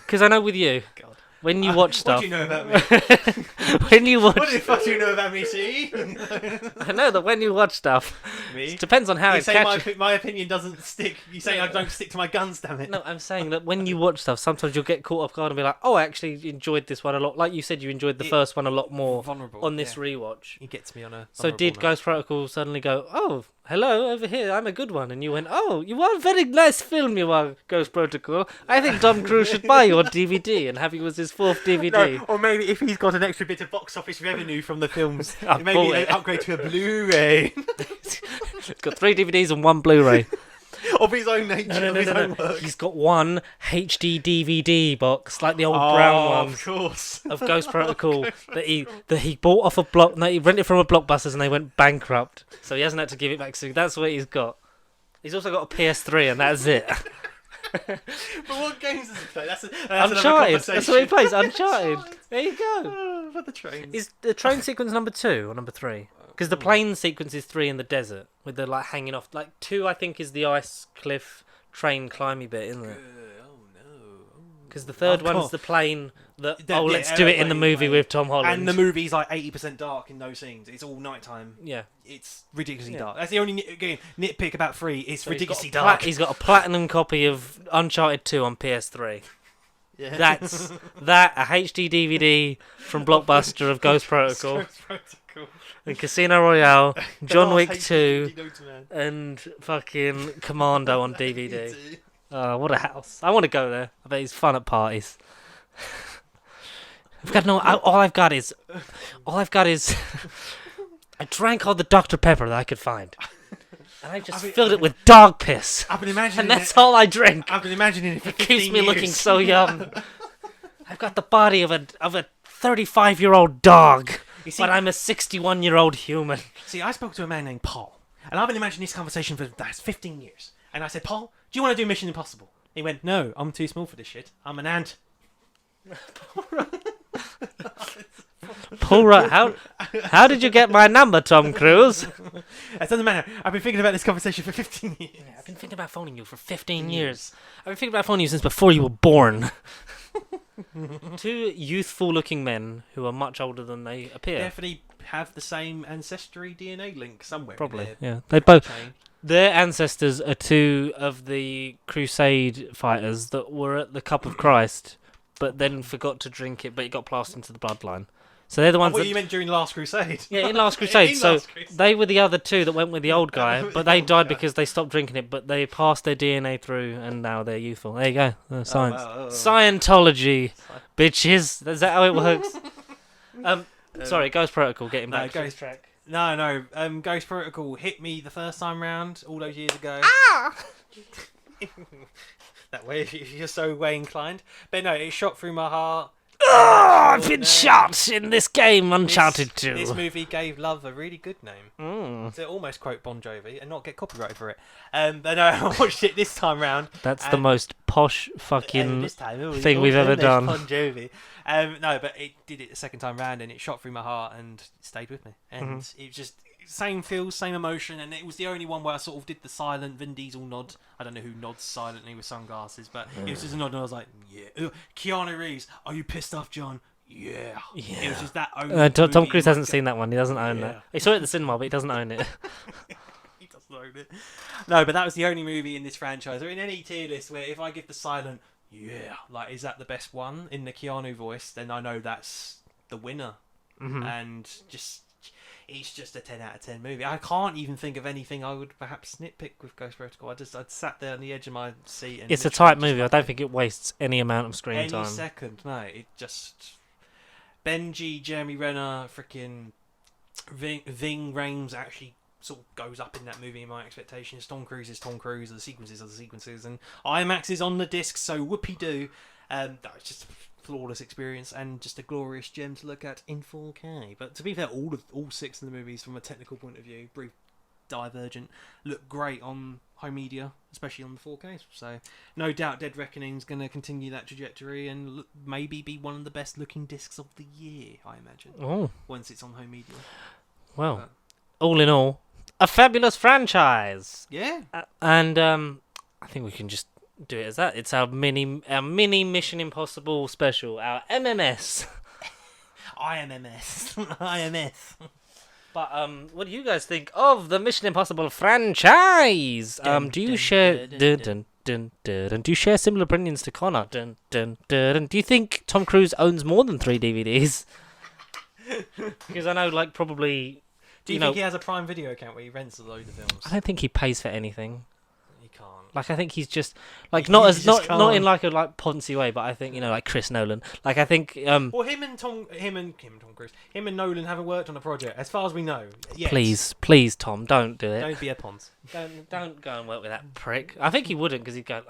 Because I know with you, God. when you watch What stuff, do you know about me? when you watch, What the fuck do you know about me, see? I know that when you watch stuff, Me? it depends on how You it's say catchy. my opinion doesn't stick. You say I don't stick to my guns, damn it. No, I'm saying that when you watch stuff, sometimes you'll get caught off guard and be like, "Oh, I actually enjoyed this one a lot." Like you said, you enjoyed the first one a lot more Vulnerable. on this yeah. rewatch. He gets me on a. So did Ghost Protocol suddenly go, "Oh, hello, over here, I'm a good one," and you went, "Oh, you are a very nice film, you are, Ghost Protocol. I think Tom Cruise should buy your DVD and have you as his fourth DVD." No, or maybe if he's got an extra bit of box office revenue from the films, I've maybe bought they it. upgrade to a Blu-ray He's got 3 DVDs and 1 Blu-ray. of his own nature, of his own work. He's got 1 HD DVD box, like the old brown ones. Of course. Of Ghost Protocol that he bought off a block. No, he rented from a Blockbusters and they went bankrupt, so he hasn't had to give it back. So that's what he's got. He's also got a PS3 and that's it. But what games does he play? That's Uncharted. That's what he plays. Uncharted. There you go. Oh, for the trains. Is the train sequence number 2 or number 3? Because the plane sequence is 3 in the desert with the like hanging off. Like 2, I think, is the ice cliff train climby bit, isn't it? Oh no. Because the third Oh, one's God. the plane that. Yeah, Let's do it in the movie plane. with Tom Holland. And the movie's like 80% dark in those scenes. It's all nighttime. Yeah. It's ridiculously Yeah. dark. That's the only nitpick about 3. It's So ridiculously he's got dark. he's got a platinum copy of Uncharted 2 on PS3. Yeah. That's a HD DVD from Blockbuster of Ghost Protocol Ghost Protocol. and Casino Royale, John The Wick last 2, HD notes, man. and fucking Commando on DVD. Oh, what a house! I want to go there. I bet it's fun at parties. I've got no. All I've got is. I drank all the Dr Pepper that I could find, and I just filled it with dog piss, I've been imagining and that's it. all I drink. I've been imagining it for It keeps 15 me years. looking so young. I've got the body of a 35-year-old dog, You see, but I'm a 61-year-old human. see, I spoke to a man named Paul, and I've been imagining this conversation for the last 15 years. And I said, Paul, do you want to do Mission Impossible? He went, no, I'm too small for this shit. I'm an ant. Paul Rudd, how did you get my number, Tom Cruise? It doesn't matter. I've been thinking about this conversation for 15 years. I've been thinking about phoning you for 15 years. I've been thinking about phoning you since before you were born. 2 youthful-looking men who are much older than they appear. Definitely have the same ancestry DNA link somewhere. in Probably, their yeah. They both. chain. Their ancestors are 2 of the Crusade fighters that were at the Cup of Christ, but then forgot to drink it, but it got passed into the bloodline. So they're the ones What that. you meant during Last Crusade? Yeah, in Last Crusade. In So Last Crusade. they were the other 2 that went with the old guy, but they old died guy. because they stopped drinking it. But they passed their DNA through, and now they're youthful. There you go, science, wow. Scientology, bitches. Is that how it works? Sorry, Ghost Protocol. Getting No, back to Ghost- the track. No. Ghost Protocol hit me the first time round all those years ago. That way, if you're so way inclined. But no, it shot through my heart. I've been shot in this game, Uncharted 2. This movie gave love a really good name. Mm. To almost quote Bon Jovi and not get copyrighted for it. But no, I watched it this time round. That's the and- most posh fucking this time, it was thing we've ever almost done. Bon Jovi. No, but it did it the second time round and it shot through my heart and it stayed with me. And Mm-hmm. it just same feel, same emotion, and it was the only one where I sort of did the silent Vin Diesel nod. I don't know who nods silently with sunglasses, but it was just a nod, and I was like, yeah. Keanu Reeves, are you pissed off, John? Yeah. It was just that only Tom Cruise hasn't seen that one. He doesn't own Yeah. that. He saw it at the cinema, but he doesn't own it. He doesn't own it. No, but that was the only movie in this franchise, or in any tier list, where if I give the silent, yeah, like, is that the best one in the Keanu voice, then I know that's the winner. Mhm. And it's just a 10 out of 10 movie. I can't even think of anything I would perhaps nitpick with Ghost Protocol. I'd sat there on the edge of my seat. And It's a literally tight just movie. I like, don't think it wastes any amount of screen any time. second. No, it just Benji, Jeremy Renner, freaking Ving Rhames actually sort of goes up in that movie in my expectations. Tom Cruise is Tom Cruise, the sequences are the sequences, and IMAX is on the disc, so whoopee doo. No, it's just a flawless experience and just a glorious gem to look at in 4K. But to be fair, all 6 of the movies, from a technical point of view, brief divergent, look great on home media, especially on the 4K. So no doubt Dead Reckoning's going to continue that trajectory and maybe be one of the best looking discs of the year, I imagine, Oh, once it's on home media. well, all in all, a fabulous franchise. Yeah. And I think we can just do it as that. It's our mini Mission Impossible special, our MMS. IMMS. IMS. But what do you guys think of the Mission Impossible franchise? Do you share do you share similar opinions to Connor? Do you think Tom Cruise owns more than 3 DVDs? Because I know, like, probably. Do you think he has a Prime Video account where he rents a load of films? I don't think he pays for anything. He can't. Like, I think he's just like He not just not in can't. like a Ponzi way, but I think, like Chris Nolan. Like, I think Well, him and Tom Cruise, him and Nolan haven't worked on a project, as far as we know. Yet. please, Tom, don't do it. Don't be a Pons. Don't go and work with that prick. I think he wouldn't, because he'd go,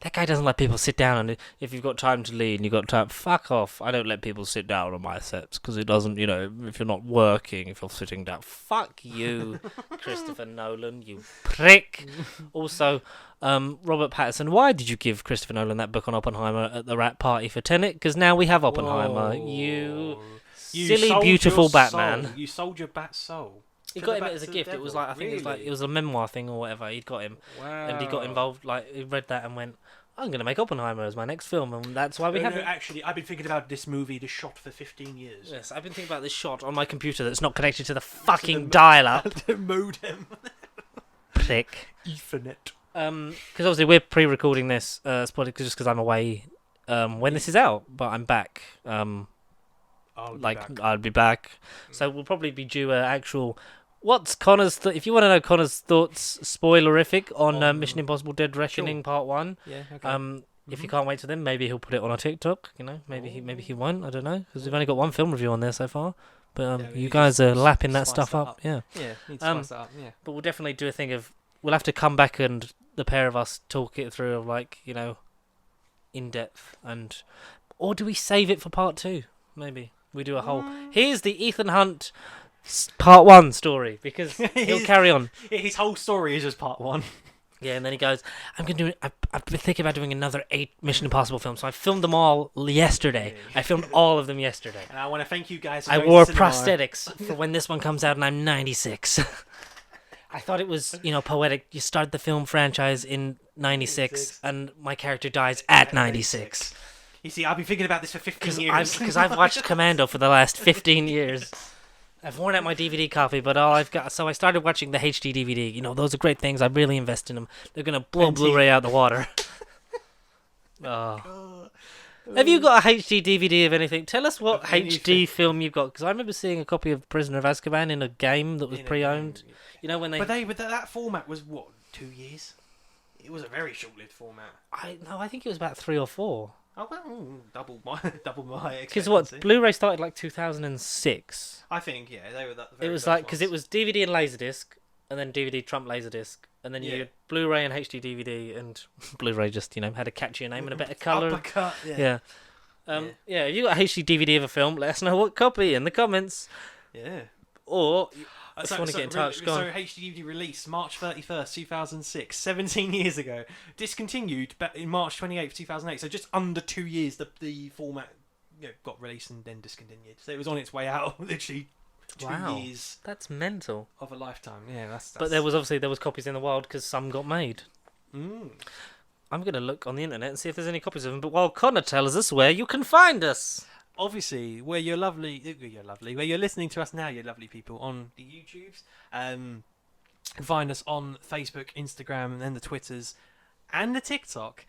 that guy doesn't let people sit down, and if you've got time to lead and you've got time, fuck off. I don't let people sit down on my sets, because it doesn't, if you're not working, if you're sitting down. Fuck you, Christopher Nolan, you prick. Also, Robert Pattinson, why did you give Christopher Nolan that book on Oppenheimer at the Rat Party for Tenet? Because now we have Oppenheimer. You silly, sold beautiful your Batman. soul. You sold your bat soul. He To got the him bat as a to the gift. It devil. was like, I think it was a memoir thing or whatever. He'd got him, Wow. and he got involved. Like, he read that and went, "I'm going to make Oppenheimer as my next film," and that's why we have it. Actually, I've been thinking about this movie, the shot, for 15 years. Yes, I've been thinking about this shot on my computer that's not connected to the fucking dial-up. The modem. Prick. Ethernet. Because obviously we're pre-recording this, just because I'm away when this is out, but I'm back. I'll be back. So we'll probably be due an actual. What's Connor's? If you want to know Connor's thoughts, spoilerific on Mission Impossible: Dead Reckoning Part 1. Yeah. Okay. If you can't wait till then, maybe he'll put it on a TikTok. Maybe he won't. I don't know, because we've only got one film review on there so far. But Yeah, you we guys just are lapping that spice stuff that up. up. Yeah. Yeah. Need to spice that up. Yeah. But we'll definitely do a thing of. We'll have to come back and the pair of us talk it through, of in depth, or do we save it for part 2? Maybe we do a whole. Here's the Ethan Hunt part 1 story, because he'll carry on. His whole story is just part 1. Yeah, and then he goes, "I'm gonna do. I've been thinking about doing another 8 Mission Impossible films. So I filmed them all yesterday. I filmed all of them yesterday. And I want to thank you guys. I wore prosthetics for when this one comes out, and I'm 96." I thought it was, poetic. You start the film franchise in 96, and my character dies at 96. You see, I've been thinking about this for 15 years. Because I've watched Commando for the last 15 years. I've worn out my DVD copy, but all I've got. So I started watching the HD DVD. Those are great things. I really invest in them. They're gonna blow Blu-ray out the water. Oh. Have you got a HD DVD of anything? Tell us what HD film you've got, because I remember seeing a copy of Prisoner of Azkaban in a game that was pre-owned. When they. But that format was what, 2 years? It was a very short-lived format. I think it was about 3 or 4. Oh well, double my. Because what, Blu-ray started like 2006. I think they were that. It was like, because it was DVD and Laserdisc, and then DVD trumped Laserdisc, and then you had Blu-ray and HD DVD, and Blu-ray just had a catchier name and a better colour. Uppercut, Yeah. If you got a HD DVD of a film, let us know what copy in the comments. Yeah. Or if you want to get in touch, go on. So HD DVD release March 31st, 2006, 17 years ago. Discontinued in March 28th, 2008. So just under 2 years, the format got released and then discontinued. So it was on its way out literally 2 Wow. years That's mental. of a lifetime. Yeah, that's. But there was copies in the wild because some got made. Mm. I'm gonna look on the internet and see if there's any copies of them. But while Connor tells us where you can find us. Obviously, where you're lovely, where you're listening to us now, you lovely people on the YouTubes. Find us on Facebook, Instagram, and then the Twitters and the TikTok.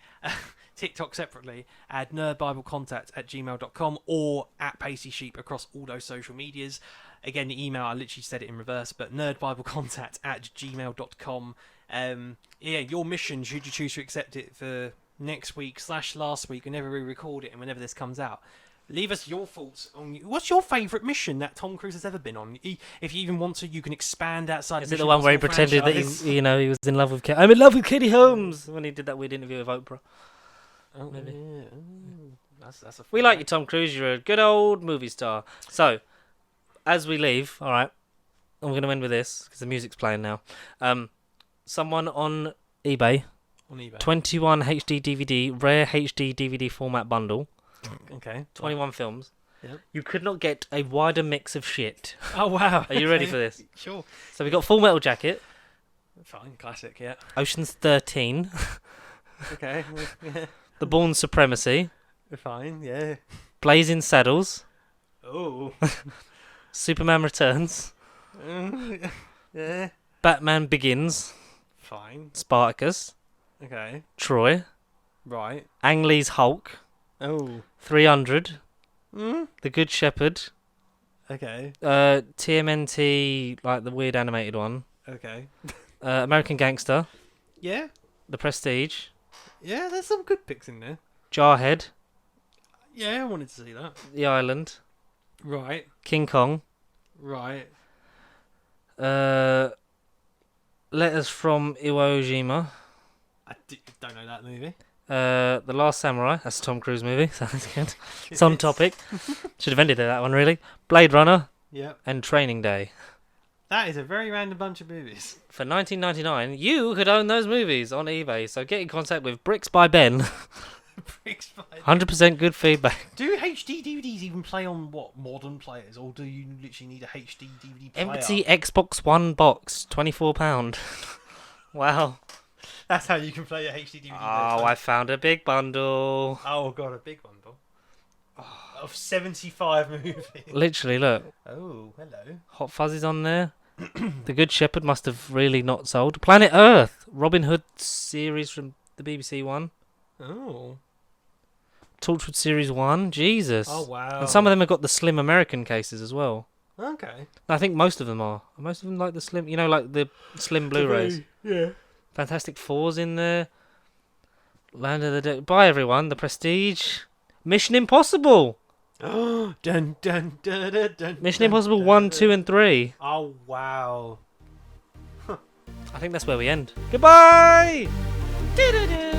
TikTok separately at nerdbiblecontact@gmail.com or at Pacey Sheep across all those social medias. Again, the email, I literally said it in reverse, but nerdbiblecontact@gmail.com. Yeah, your mission, should you choose to accept it for next week / last week, whenever we record it and whenever this comes out. Leave us your thoughts on what's your favourite mission that Tom Cruise has ever been on. If you even want to, you can expand outside. Is the it the Mission one where he Impossible pretended that franchise. he was in love with I'm in love with Katie Holmes when he did that weird interview with Oprah? Oh, Maybe. yeah. That's a We like you, Tom Cruise. You're a good old movie star. So, as we leave, all right, I'm going to end with this because the music's playing now. Someone on eBay, on eBay. 21 HD DVD, rare HD DVD format bundle, Okay. 21 films. Yep. You could not get a wider mix of shit. Oh wow. Are you ready for this? Sure. So we got Full Metal Jacket, Fine. Classic. Yeah. Ocean's 13, Okay. Yeah. The Bourne Supremacy, Fine. Yeah. Blazing Saddles, Oh. Superman Returns, Yeah. Batman Begins, Fine. Spartacus, Okay. Troy, Right. Ang Lee's Hulk, Oh. 300, Mm. The Good Shepherd, Okay. TMNT, like the weird animated one, Okay. American Gangster, Yeah. The Prestige, Yeah. There's some good picks in there. Jarhead, Yeah. I wanted to see that. The Island, Right. King Kong, Right. Letters from Iwo Jima, Don't know that movie. The Last Samurai, that's a Tom Cruise movie, so that's good. It's on topic. Should have ended at that one, really. Blade Runner, Yeah. and Training Day. That is a very random bunch of movies. For $19.99, you could own those movies on eBay. So get in contact with Bricks by Ben. 100% good feedback. Do HD DVDs even play on what modern players, or do you literally need a HD DVD player? Empty Xbox One box, £24. Wow. That's how you can play a HD DVD. Oh, I found a big bundle. Oh god, a big bundle of 75 movies. Literally, look. Oh, hello. Hot Fuzzy's on there. The Good Shepherd must have really not sold. Planet Earth. Robin Hood series from the BBC One. Oh. Torchwood Series 1. Jesus. Oh wow. And some of them have got the slim American cases as well. Okay. I think most of them are. Most of them like the slim, like the slim Blu-rays. Yeah. Fantastic Four's in there. Land of the Dead. Bye everyone. The Prestige. Mission Impossible. dun, dun, dun, dun, dun, Mission dun, Impossible dun, 1, dun. 2 and 3. Oh wow. I think that's where we end. Goodbye! Do-do-do.